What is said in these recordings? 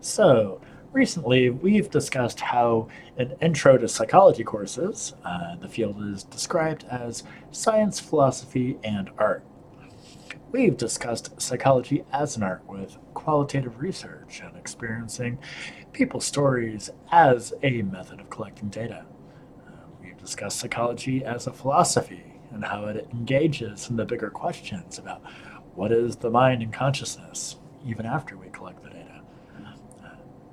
So, recently we've discussed how in intro to psychology courses, the field is described as science, philosophy, and art. We've discussed psychology as an art with qualitative research and experiencing people's stories as a method of collecting data. We've discussed psychology as a philosophy and how it engages in the bigger questions about what is the mind and consciousness, even after we collect the data.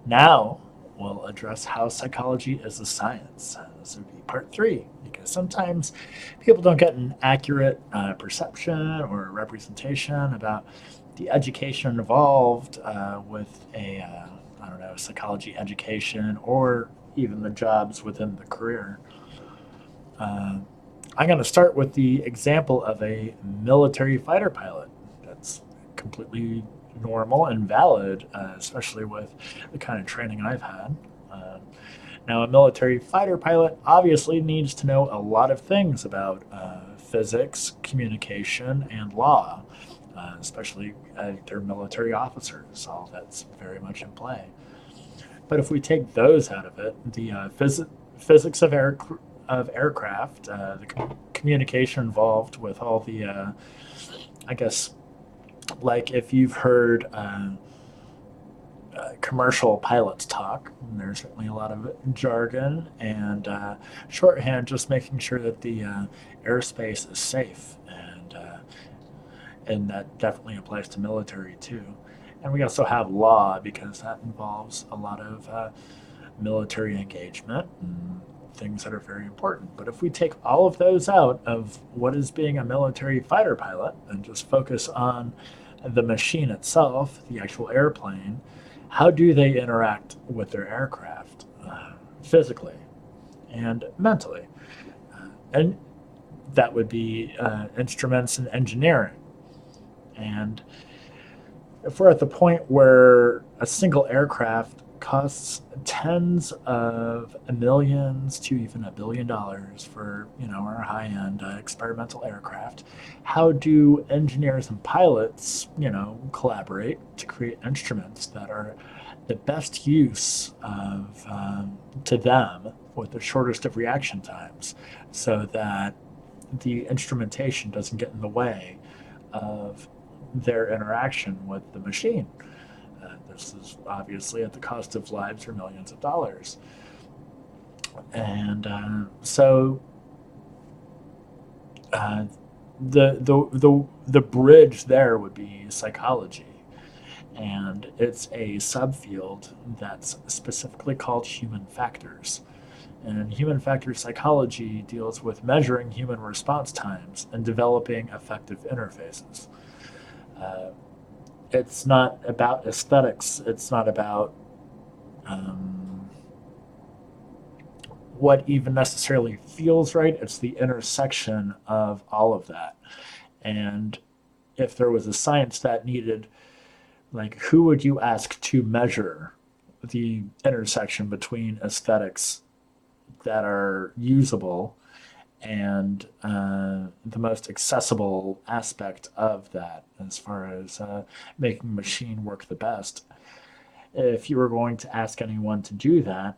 Now we'll address how psychology is a science. This would be part three, because sometimes people don't get an accurate perception or representation about the education involved with I don't know, psychology education or even the jobs within the career. Uh, I'm going to start with the example of a military fighter pilot. That's completely normal and valid, especially with the kind of training I've had. Uh, Now, a military fighter pilot obviously needs to know a lot of things about physics, communication, and law, especially they're military officers. All that's very much in play. But if we take those out of it, the physics of aircraft, the communication involved with all the, I guess, like if you've heard commercial pilots talk, and there's certainly a lot of jargon and shorthand, just making sure that the airspace is safe, and that definitely applies to military too. And we also have law because that involves a lot of military engagement and things that are very important. But if we take all of those out of what is being a military fighter pilot and just focus on the machine itself, the actual airplane, how do they interact with their aircraft physically and mentally? And that would be instruments and engineering. And if we're at the point where a single aircraft costs tens of millions to even $1 billion for our high-end experimental aircraft, how do engineers and pilots collaborate to create instruments that are the best use of to them with the shortest of reaction times, so that the instrumentation doesn't get in the way of their interaction with the machine. This is obviously at the cost of lives or millions of dollars. And so uh, the bridge there would be psychology. And it's a subfield that's specifically called human factors. And human factor psychology deals with measuring human response times and developing effective interfaces. Uh, it's not about aesthetics. It's not about um, what even necessarily feels right. It's the intersection of all of that. And if there was a science that needed, like, who would you ask to measure the intersection between aesthetics that are usable and the most accessible aspect of that as far as making machine work the best? If you were going to ask anyone to do that,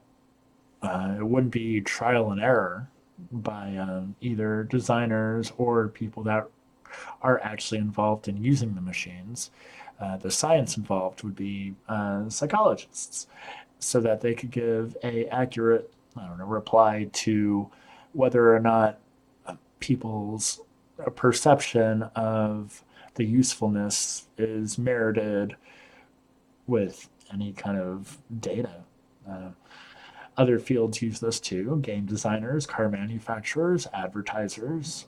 it wouldn't be trial and error by either designers or people that are actually involved in using the machines. The science involved would be psychologists, so that they could give a accurate, I don't know, reply to whether or not people's perception of the usefulness is merited with any kind of data. Uh, Other fields use this too: game designers, car manufacturers, advertisers.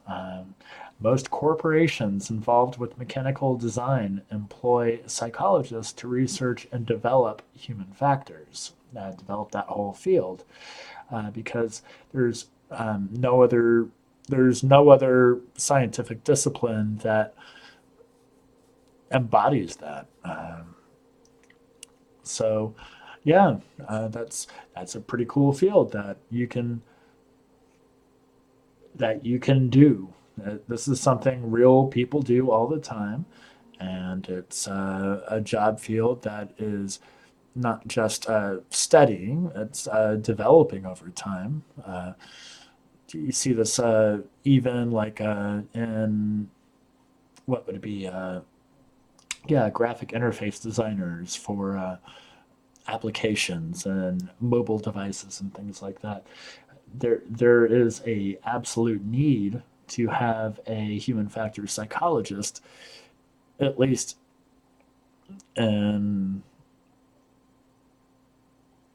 Most corporations involved with mechanical design employ psychologists to research and develop human factors, develop that whole field, because no other there's no other scientific discipline that embodies that. So, yeah, that's a pretty cool field that you can do. This is something real people do all the time, and it's a job field that is not just studying, it's developing over time. You see this even like in what would it be? Yeah, graphic interface designers for applications and mobile devices and things like that. There is a absolute need to have a human factors psychologist, at least in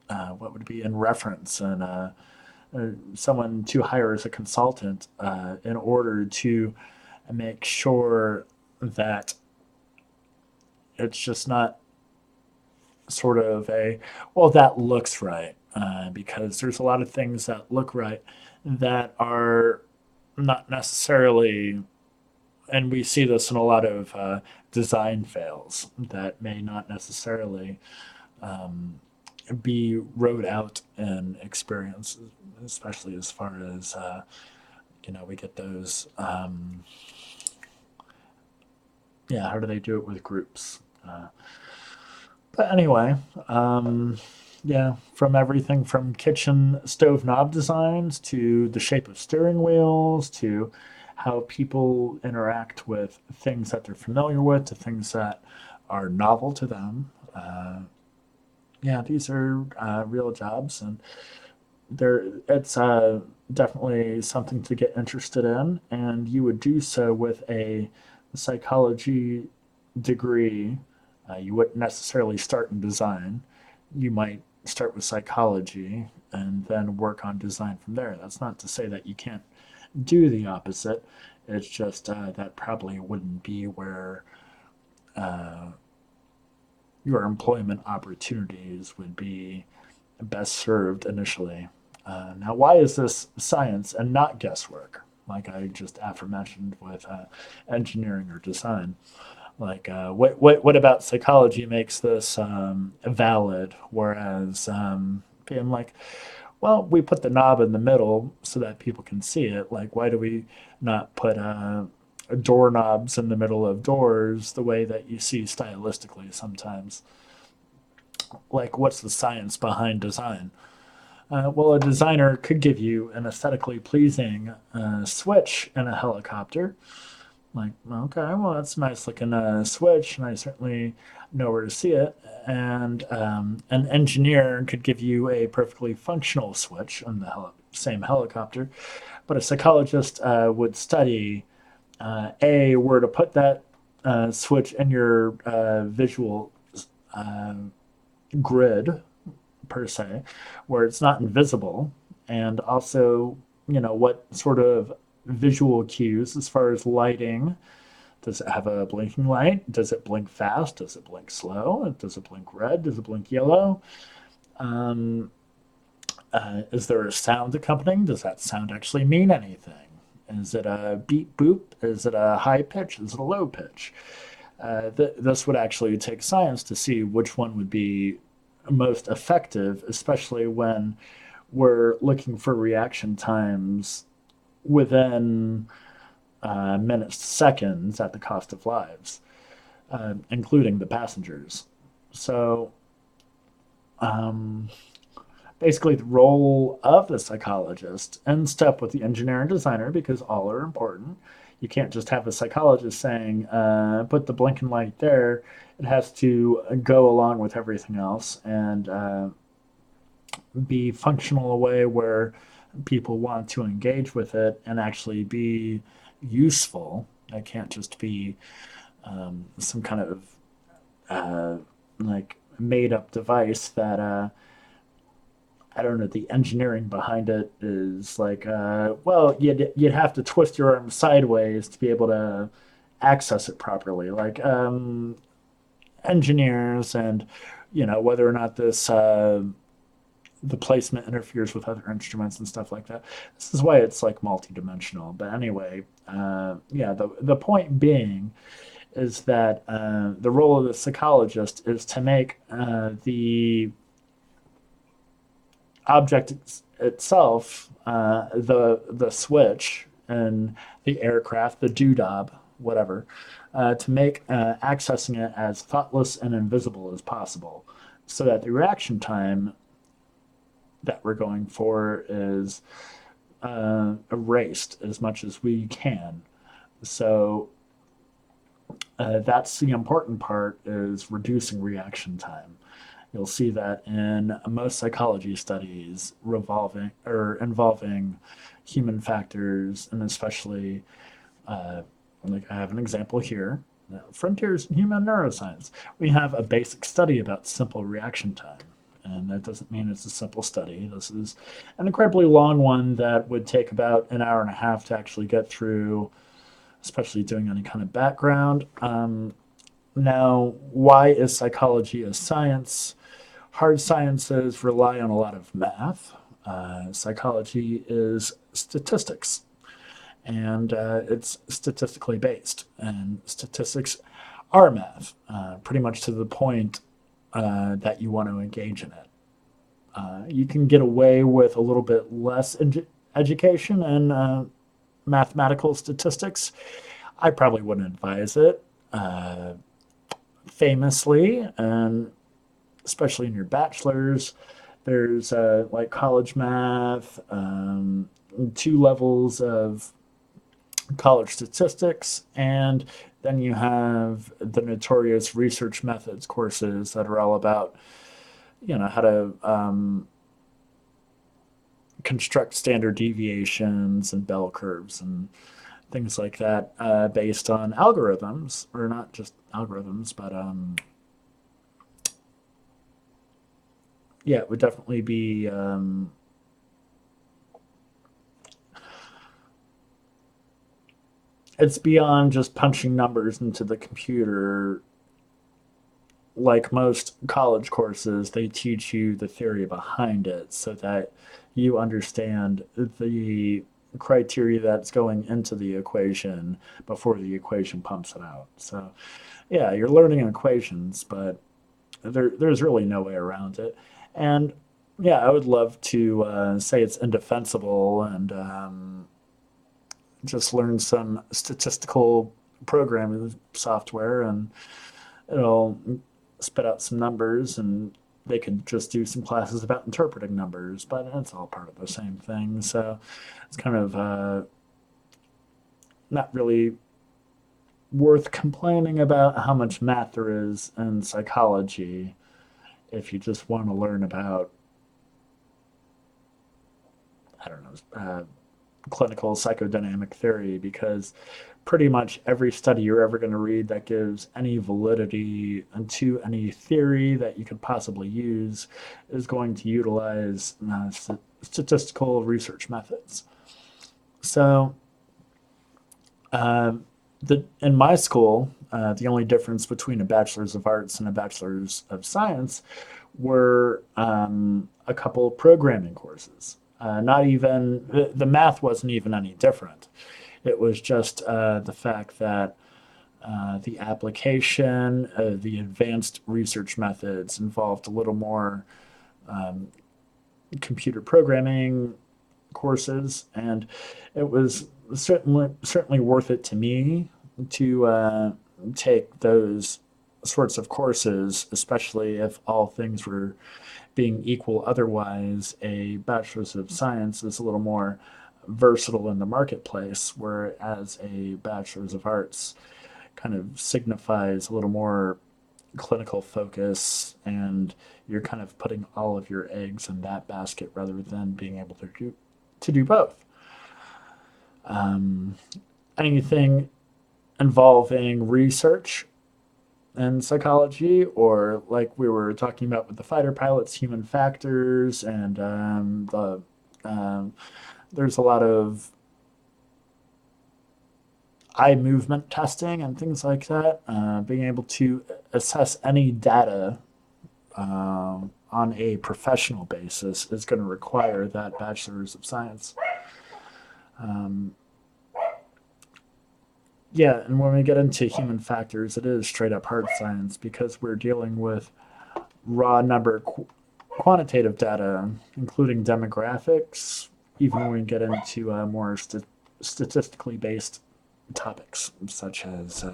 what would it be in reference, and someone to hire as a consultant in order to make sure that it's just not sort of a, well, that looks right, because there's a lot of things that look right that are not necessarily, and we see this in a lot of design fails that may not necessarily be wrote out in experience, especially as far as we get those. Yeah, how do they do it with groups? But anyway, yeah, from everything from kitchen stove knob designs to the shape of steering wheels to how people interact with things that they're familiar with to things that are novel to them. Yeah, these are real jobs, and it's definitely something to get interested in, and you would do so with a psychology degree. You wouldn't necessarily start in design. You might start with psychology and then work on design from there. That's not to say that you can't do the opposite. It's just that probably wouldn't be where uh, your employment opportunities would be best served initially. Now, why is this science and not guesswork? Like I just aforementioned with engineering or design. Like, what about psychology makes this valid? Whereas being like, well, we put the knob in the middle so that people can see it. Like, why do we not put doorknobs in the middle of doors the way that you see stylistically sometimes? Like, what's the science behind design? Well, a designer could give you an aesthetically pleasing switch in a helicopter. Like, okay, well, that's a nice looking switch, and I certainly know where to see it. And an engineer could give you a perfectly functional switch on the same helicopter, but a psychologist would study where to put that switch in your visual uh, grid per se, where it's not invisible, and also, what sort of visual cues as far as lighting. Does it have a blinking light? Does it blink fast? Does it blink slow? Does it blink red? Does it blink yellow? Um, is there a sound accompanying? Does that sound actually mean anything? Is it a beep boop? Is it a high pitch? Is it a low pitch? This would actually take science to see which one would be most effective, especially when we're looking for reaction times within minutes to seconds at the cost of lives, including the passengers. So um, basically, the role of the psychologist in step with the engineer and designer, because all are important. You can't just have a psychologist saying, put the blinking light there. It has to go along with everything else and be functional a way where people want to engage with it and actually be useful. It can't just be some kind of uh, like made up device that I don't know. The engineering behind it is like, well, you'd have to twist your arm sideways to be able to access it properly. Like engineers and whether or not this the placement interferes with other instruments and stuff like that. This is why it's like multidimensional. But anyway, yeah, the point being is that the role of the psychologist is to make the object itself, the switch and the aircraft, the doodob, whatever, to make accessing it as thoughtless and invisible as possible, so that the reaction time that we're going for is erased as much as we can. So that's the important part, is reducing reaction time. You'll see that in most psychology studies revolving or involving human factors, and especially like I have an example here. Frontiers in Human Neuroscience. We have a basic study about simple reaction time. And that doesn't mean it's a simple study. This is an incredibly long one that would take about an hour and a half to actually get through, especially doing any kind of background. Now, why is psychology a science? Hard sciences rely on a lot of math. Psychology is statistics, and it's statistically based. And statistics are math, pretty much to the point that you want to engage in it. You can get away with a little bit less education and mathematical statistics. I probably wouldn't advise it. Famously, and especially in your bachelor's, there's like college math, 2 levels of college statistics, and then you have the notorious research methods courses that are all about, how to construct standard deviations and bell curves and things like that, based on algorithms, or not just algorithms, but yeah, it would definitely be it's beyond just punching numbers into the computer. Like most college courses, they teach you the theory behind it so that you understand the criteria that's going into the equation before the equation pumps it out. So, yeah, you're learning equations, but there's really no way around it. And yeah, I would love to say it's indefensible and just learn some statistical programming software, and it'll spit out some numbers, and they could just do some classes about interpreting numbers, but it's all part of the same thing. So it's kind of not really worth complaining about how much math there is in psychology if you just want to learn about, I don't know, clinical psychodynamic theory, because pretty much every study you're ever going to read that gives any validity to any theory that you could possibly use is going to utilize statistical research methods. So, in my school, the only difference between a bachelor's of arts and a bachelor's of science were a couple programming courses. Not even the math wasn't even any different. It was just the fact that the application of the advanced research methods involved a little more um, computer programming courses, and it was certainly worth it to me to take those sorts of courses, especially if all things were being equal otherwise. A bachelor's of science is a little more versatile in the marketplace, whereas a bachelor's of arts kind of signifies a little more clinical focus, and you're kind of putting all of your eggs in that basket rather than being able to do both. Um, Anything involving research and psychology, or like we were talking about with the fighter pilots, human factors, and um, there's a lot of eye movement testing and things like that. Being able to assess any data on a professional basis is going to require that bachelor's of science. Um, yeah, and when we get into human factors, it is straight up hard science because we're dealing with raw number quantitative data, including demographics, even when we get into more statistically based topics such as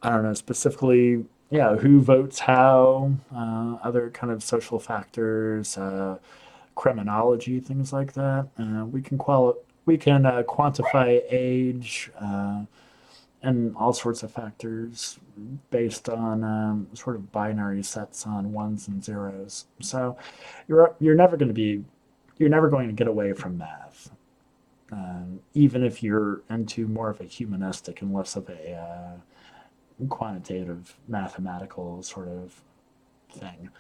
I don't know, specifically, yeah, who votes how, other kind of social factors, criminology, things like that. We can quantify age and all sorts of factors based on sort of binary sets on ones and zeros. So you're never going to be you're never going to get away from math, even if you're into more of a humanistic and less of a quantitative mathematical sort of thing.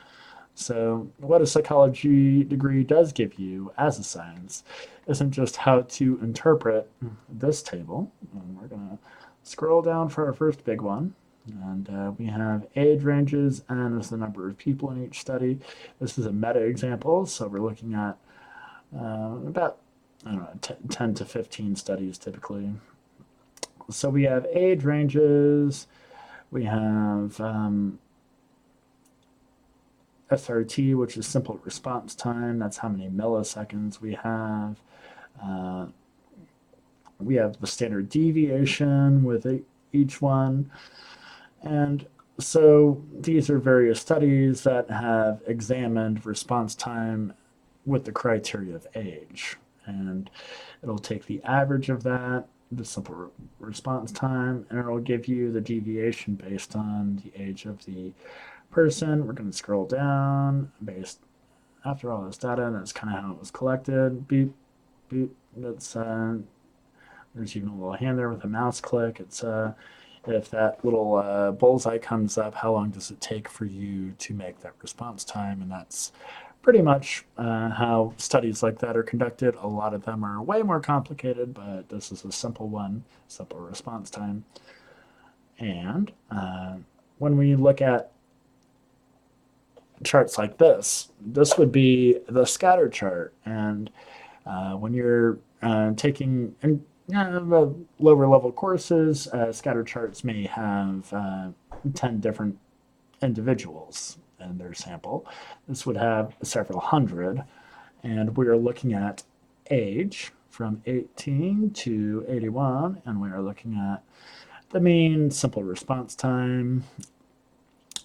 So, what a psychology degree does give you as a science isn't just how to interpret this table. And we're going to scroll down for our first big one. And we have age ranges, and is the number of people in each study. This is a meta example, so we're looking at about, I don't know, 10 to 15 studies typically. So we have age ranges, we have SRT, which is simple response time. That's how many milliseconds we have. Uh, we have the standard deviation with each one. And so these are various studies that have examined response time with the criteria of age. And it'll take the average of that, the simple response time, and it'll give you the deviation based on the age of the person. We're going to scroll down based after all this data, and that's kind of how it was collected. Beep, beep. That's there's even a little hand there with a mouse click. It's if that little bullseye comes up, how long does it take for you to make that response time? And that's pretty much how studies like that are conducted. A lot of them are way more complicated, but this is a simple one, simple response time. And when we look at charts like this would be the scatter chart. And when you're taking lower level courses, scatter charts may have 10 different individuals in their sample. This would have several hundred. And we are looking at age from 18 to 81, and we are looking at the mean simple response time.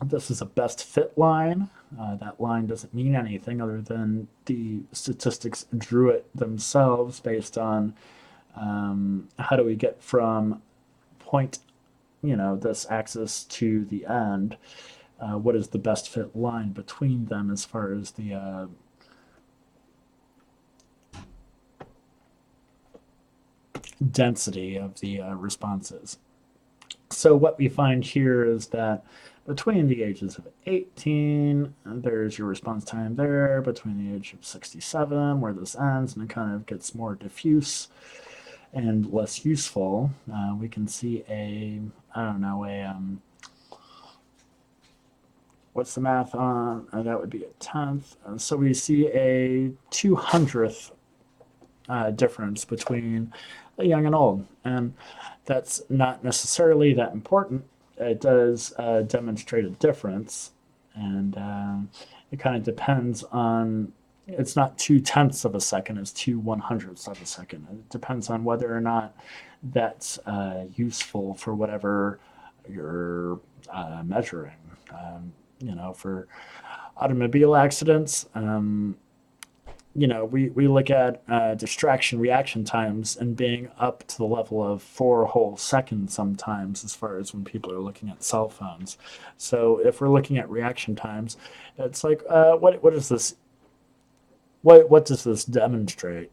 This is a best fit line. That line doesn't mean anything other than the statistics drew it themselves based on how do we get from point, this axis to the end. What is the best fit line between them as far as the density of the responses. So what we find here is that between the ages of 18, there's your response time there. Between the age of 67, where this ends, and it kind of gets more diffuse and less useful, we can see I don't know, what's the math on? That would be a tenth. So we see a 200th difference between the young and old. And that's not necessarily that important. It does demonstrate a difference. And it kind of depends on, it's not 2/10 of a second, it's 2/100ths of a second. It depends on whether or not that's useful for whatever you're measuring. For automobile accidents, we look at distraction reaction times and being up to the level of 4 whole seconds sometimes, as far as when people are looking at cell phones. So if we're looking at reaction times, it's like, what is this? What does this demonstrate?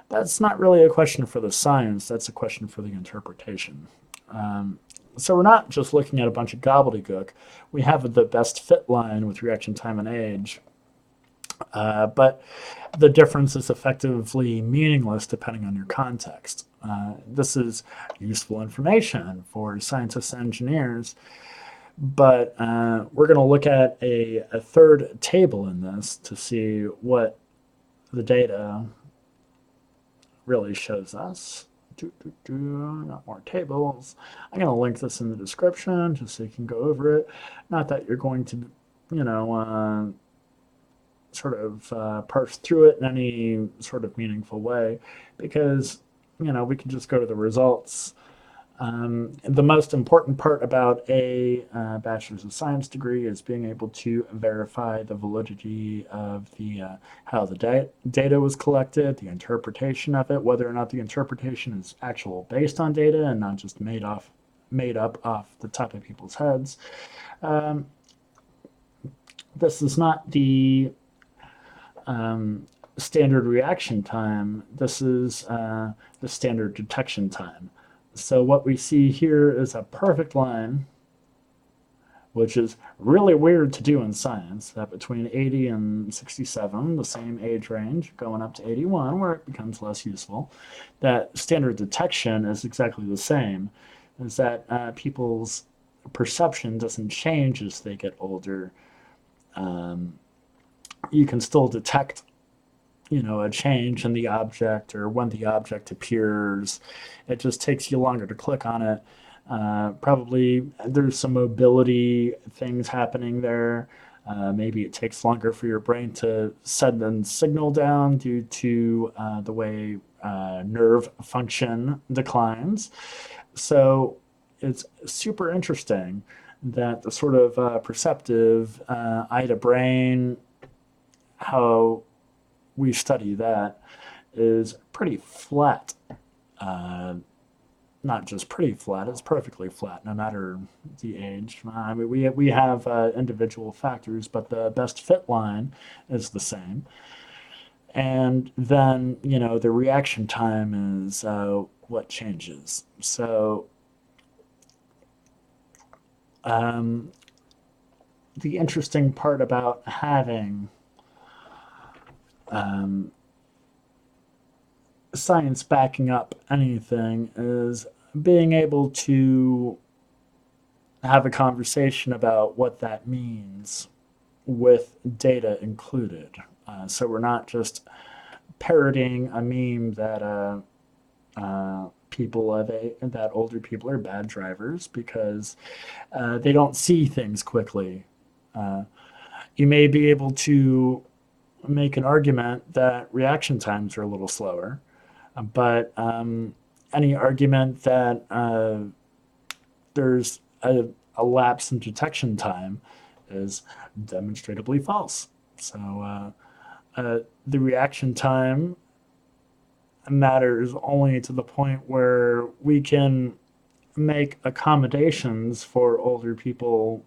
That's not really a question for the science. That's a question for the interpretation. So we're not just looking at a bunch of gobbledygook. We have the best fit line with reaction time and age. But the difference is effectively meaningless depending on your context. This is useful information for scientists and engineers, but we're going to look at a third table in this to see what the data really shows us. Got more tables. I'm going to link this in the description just so you can go over it. Not that you're going to, sort of parse through it in any sort of meaningful way, because we can just go to the results The most important part about a bachelor's of science degree is being able to verify the validity of the how the data was collected, the interpretation of it, whether or not the interpretation is actual based on data and not just made up off the top of people's heads. Um, this is not the standard reaction time. This is the standard detection time. So what we see here is a perfect line, which is really weird to do in science, that between 80 and 67, the same age range, going up to 81, where it becomes less useful, that standard detection is exactly the same, is that people's perception doesn't change as they get older. Um, you can still detect a change in the object or when the object appears. It just takes you longer to click on it. Probably there's some mobility things happening there. Maybe it takes longer for your brain to send the signal down due to the way nerve function declines. So it's super interesting that the sort of perceptive eye to brain, how we study that, is pretty flat. Uh, Not just pretty flat, it's perfectly flat, no matter the age. I mean, we have individual factors, but the best fit line is the same. And then, the reaction time is what changes. So um, the interesting part about having um, science backing up anything is being able to have a conversation about what that means with data included. So we're not just parroting a meme that that older people are bad drivers because they don't see things quickly. Uh, you may be able to make an argument that reaction times are a little slower, but any argument that there's a lapse in detection time is demonstrably false. So the reaction time matters only to the point where we can make accommodations for older people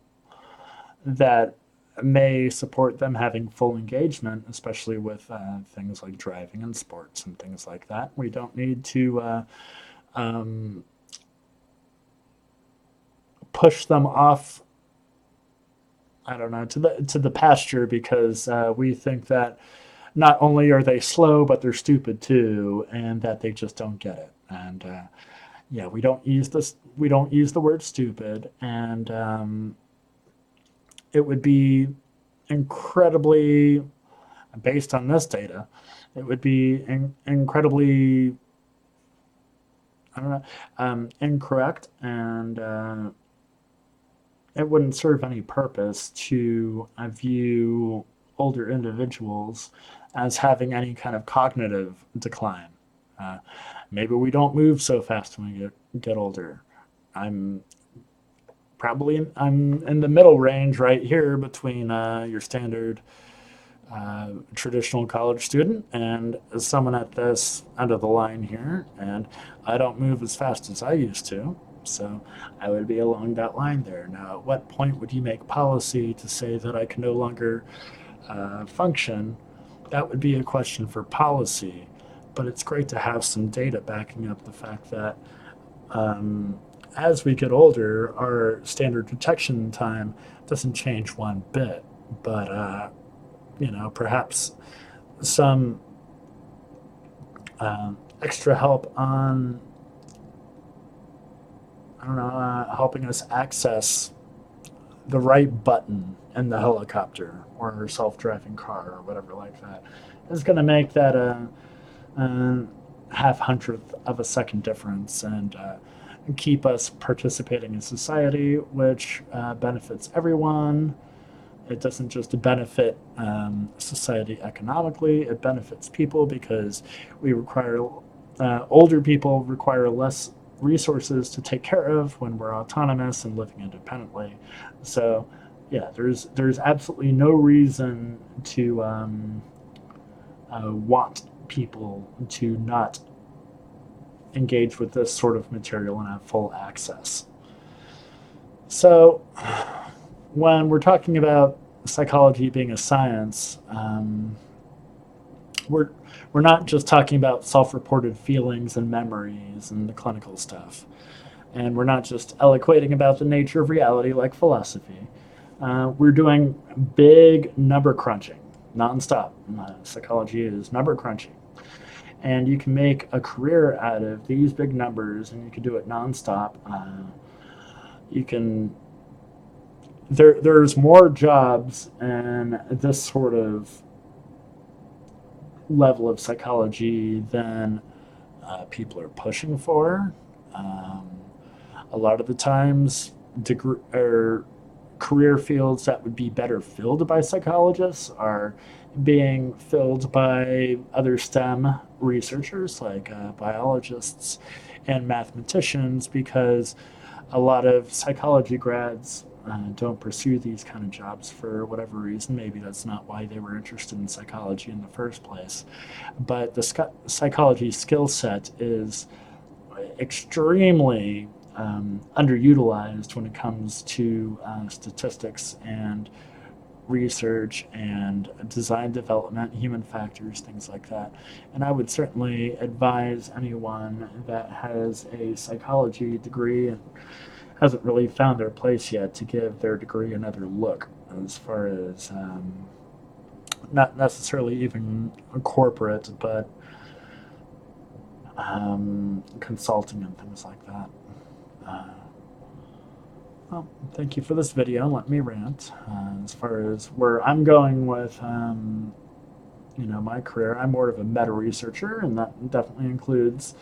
that may support them having full engagement, especially with things like driving and sports and things like that. We don't need to um, push them off. I don't know, to the pasture because we think that not only are they slow, but they're stupid too, and that they just don't get it. And yeah, we don't use this. We don't use the word stupid, and it would be incredibly, based on this data, it would be incredibly, I don't know, incorrect, and it wouldn't serve any purpose to view older individuals as having any kind of cognitive decline. Uh, Maybe we don't move so fast when we get older. I'm I'm in the middle range right here between your standard traditional college student and someone at this end of the line here, and I don't move as fast as I used to. So I would be along that line there. Now, at what point would you make policy to say that I can no longer function? That would be a question for policy. But it's great to have some data backing up the fact that um, as we get older, our standard detection time doesn't change one bit. But perhaps some extra help on, I don't know, helping us access the right button in the helicopter or self-driving car or whatever like that is going to make that a half hundredth of a second difference and keep us participating in society, which benefits everyone. It doesn't just benefit society economically, it benefits people because we require older people require less resources to take care of when we're autonomous and living independently. So, yeah, there's absolutely no reason to want people to not engage with this sort of material and have full access. So, when we're talking about psychology being a science, we're we're not just talking about self-reported feelings and memories and the clinical stuff, and we're not just eloquating about the nature of reality like philosophy. We're doing big number crunching nonstop. Psychology is number crunching, and you can make a career out of these big numbers, and you can do it nonstop. You can there's more jobs in this sort of level of psychology than people are pushing for. Um, a lot of the times, degree or career fields that would be better filled by psychologists are being filled by other STEM researchers like biologists and mathematicians because a lot of psychology grads don't pursue these kind of jobs for whatever reason. Maybe that's not why they were interested in psychology in the first place. But the psychology skill set is extremely underutilized when it comes to statistics and research and design development, human factors, things like that. And I would certainly advise anyone that has a psychology degree and hasn't really found their place yet to give their degree another look as far as not necessarily even corporate, but consulting and things like that. Uh, well, thank you for this video. Let me rant. As far as where I'm going with, my career, I'm more of a meta researcher, and that definitely includes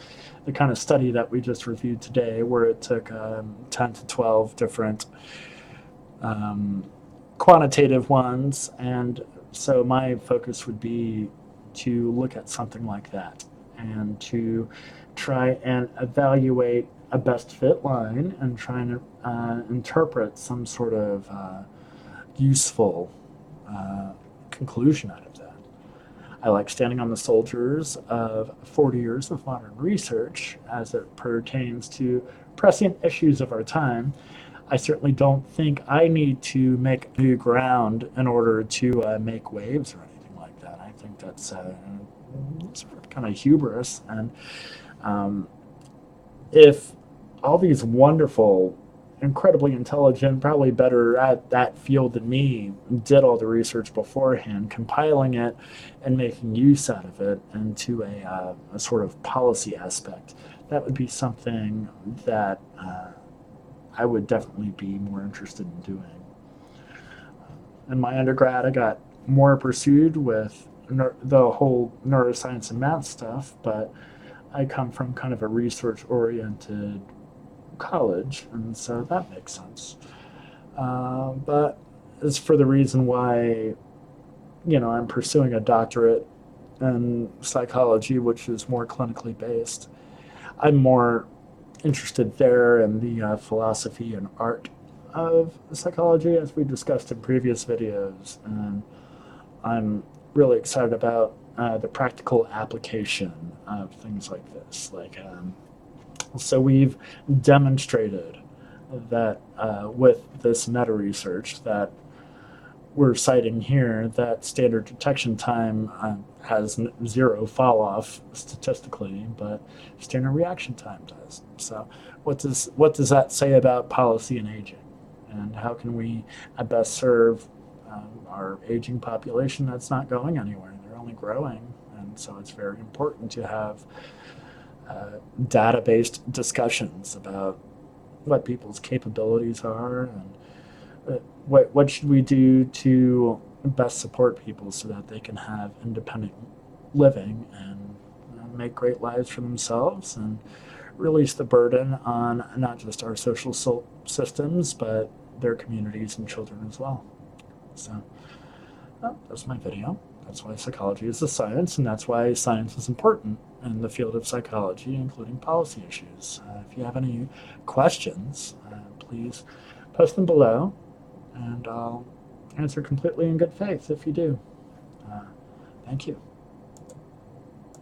the kind of study that we just reviewed today, where it took 10 to 12 different um, quantitative ones, and so my focus would be to look at something like that and to try and evaluate a best fit line and try and interpret some sort of useful conclusion out of that. I like standing on the shoulders of 40 years of modern research as it pertains to pressing issues of our time. I certainly don't think I need to make new ground in order to make waves or anything like that. I think that's sort of kind of hubris. And um, if all these wonderful, incredibly intelligent, probably better at that field than me, did all the research beforehand, compiling it and making use out of it into a sort of policy aspect, that would be something that I would definitely be more interested in doing. In my undergrad, I got more pursued with the whole neuroscience and math stuff, but I come from kind of a research oriented college, and so that makes sense. But as for the reason why, I'm pursuing a doctorate in psychology, which is more clinically based, I'm more interested there in the philosophy and art of psychology, as we discussed in previous videos. And I'm really excited about the practical application of things like this. So we've demonstrated that with this meta research that we're citing here, that standard detection time has zero fall off statistically, but standard reaction time does. So what does that say about policy and aging, and how can we best serve our aging population that's not going anywhere? They're only growing, and so it's very important to have data-based discussions about what people's capabilities are and what should we do to best support people so that they can have independent living and make great lives for themselves and release the burden on not just our social systems but their communities and children as well. So that's my video. That's why psychology is a science, and that's why science is important in the field of psychology, including policy issues. If you have any questions, please post them below, and I'll answer completely in good faith if you do. Uh, Thank you.